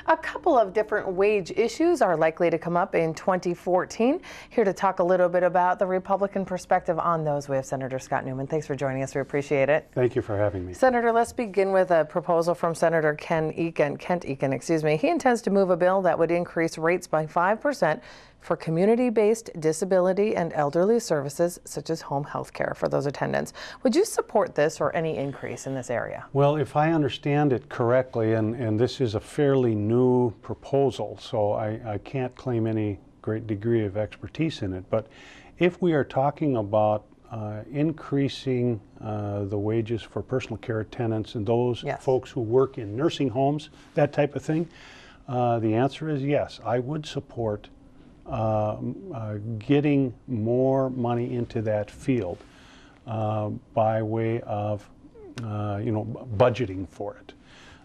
A couple of different wage issues are likely to come up in 2014. Here to talk a little bit about the Republican perspective on those, we have Senator Scott Neuman. Thanks for joining us. We appreciate it. Thank you for having me. Senator, let's begin with a proposal from Senator Kent Eakin. He intends to move a bill that would increase rates by 5% for community-based disability and elderly services such as home health care for those attendants. Would you support this or any increase in this area? Well, if I understand it correctly, and this is a fairly new proposal, so I can't claim any great degree of expertise in it, but if we are talking about increasing the wages for personal care attendants and those folks who work in nursing homes, that type of thing, the answer is yes. I would support getting more money into that field by way of budgeting for it.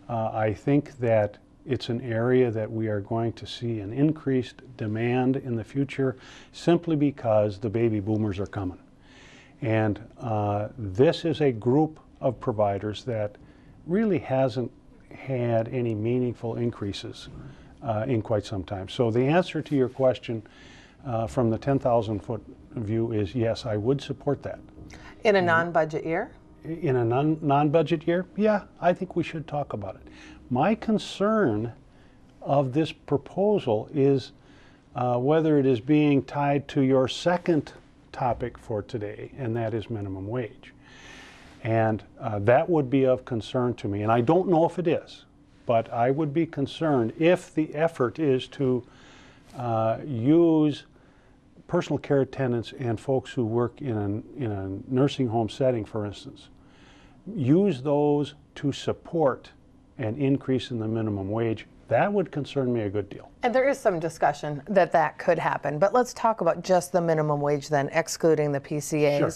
I think that it's an area that we are going to see an increased demand in the future simply because the baby boomers are coming. And this is a group of providers that really hasn't had any meaningful increases in quite some time. So the answer to your question from the 10,000-foot view is yes, I would support that. In a non-budget year? In a non-budget year? Yeah, I think we should talk about it. My concern of this proposal is whether it is being tied to your second topic for today, and that is minimum wage. And that would be of concern to me, and I don't know if it is. But I would be concerned if the effort is to use personal care attendants and folks who work in a nursing home setting, for instance, use those to support an increase in the minimum wage. That would concern me a good deal. And there is some discussion that that could happen, but let's talk about just the minimum wage then, excluding the PCAs. Sure.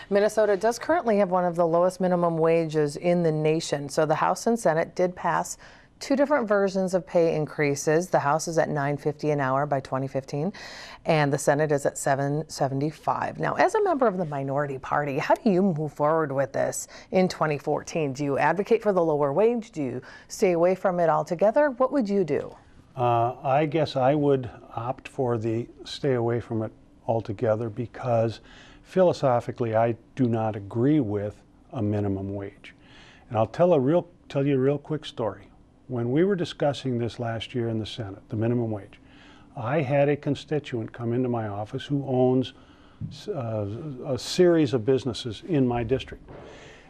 Minnesota does currently have one of the lowest minimum wages in the nation. So the House and Senate did pass two different versions of pay increases. The House is at $9.50 an hour by 2015, and the Senate is at $7.75. Now, as a member of the minority party, how do you move forward with this in 2014? Do you advocate for the lower wage? Do you stay away from it altogether? What would you do? I guess I would opt for the stay away from it altogether because philosophically I do not agree with a minimum wage. And I'll tell you a real quick story. When we were discussing this last year in the Senate, the minimum wage, I had a constituent come into my office who owns a series of businesses in my district.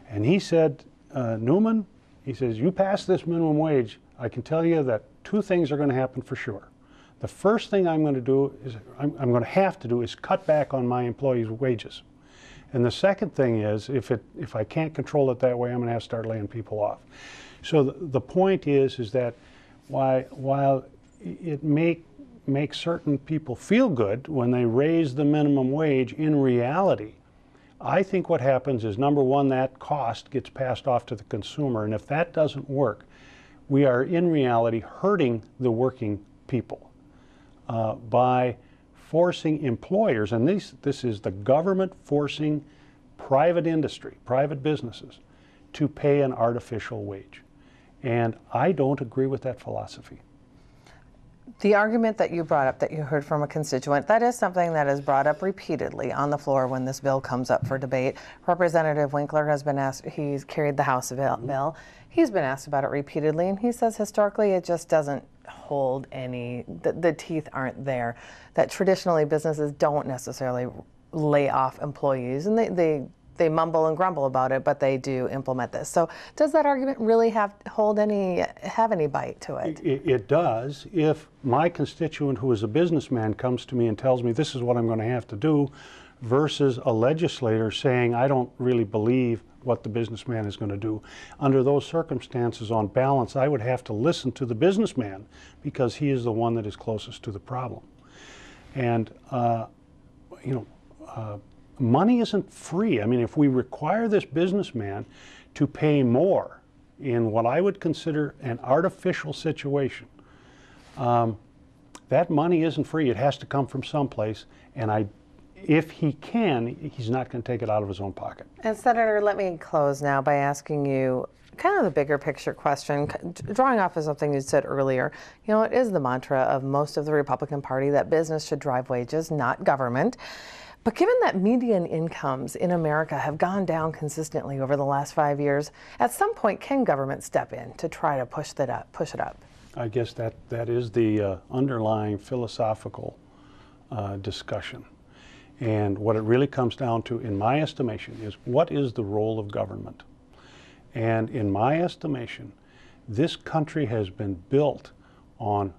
And he said, Newman, he says, you pass this minimum wage, I can tell you that two things are going to happen for sure. The first thing I'm going to do is, I'm going to have to do is cut back on my employees' wages. And the second thing is, if I can't control it that way, I'm going to have to start laying people off. So the point is that while it makes certain people feel good when they raise the minimum wage, in reality, I think what happens is, number one, that cost gets passed off to the consumer. And if that doesn't work, we are in reality hurting the working people by forcing employers, and this is the government forcing private industry, private businesses, to pay an artificial wage. And I don't agree with that philosophy. The argument that you brought up, that you heard from a constituent, that is something that is brought up repeatedly on the floor when this bill comes up for debate. Representative Winkler has been asked, he's carried the House bill. He's been asked about it repeatedly, and he says historically it just doesn't hold any, the teeth aren't there. That traditionally businesses don't necessarily lay off employees, and they mumble and grumble about it, but they do implement this. So does that argument really have any bite to it? It does if my constituent who is a businessman comes to me and tells me this is what I'm going to have to do, versus a legislator saying I don't really believe what the businessman is going to do. Under those circumstances, on balance, I would have to listen to the businessman because he is the one that is closest to the problem. And money isn't free. I mean, if we require this businessman to pay more in what I would consider an artificial situation, that money isn't free. It has to come from someplace, and if he can, he's not going to take it out of his own pocket. And Senator, let me close now by asking you, kind of the bigger picture question, drawing off of something you said earlier, it is the mantra of most of the Republican Party that business should drive wages, not government. But given that median incomes in America have gone down consistently over the last 5 years, at some point can government step in to try to push it up? I guess that is the underlying philosophical discussion. And what it really comes down to, in my estimation, is what is the role of government? And in my estimation, this country has been built on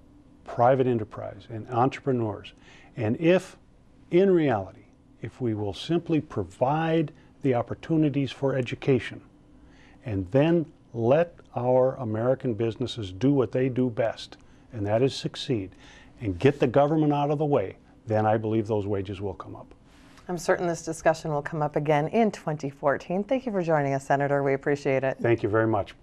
private enterprise and entrepreneurs. And if, in reality, if we will simply provide the opportunities for education and then let our American businesses do what they do best, and that is succeed, and get the government out of the way, then I believe those wages will come up. I'm certain this discussion will come up again in 2014. Thank you for joining us, Senator. We appreciate it. Thank you very much.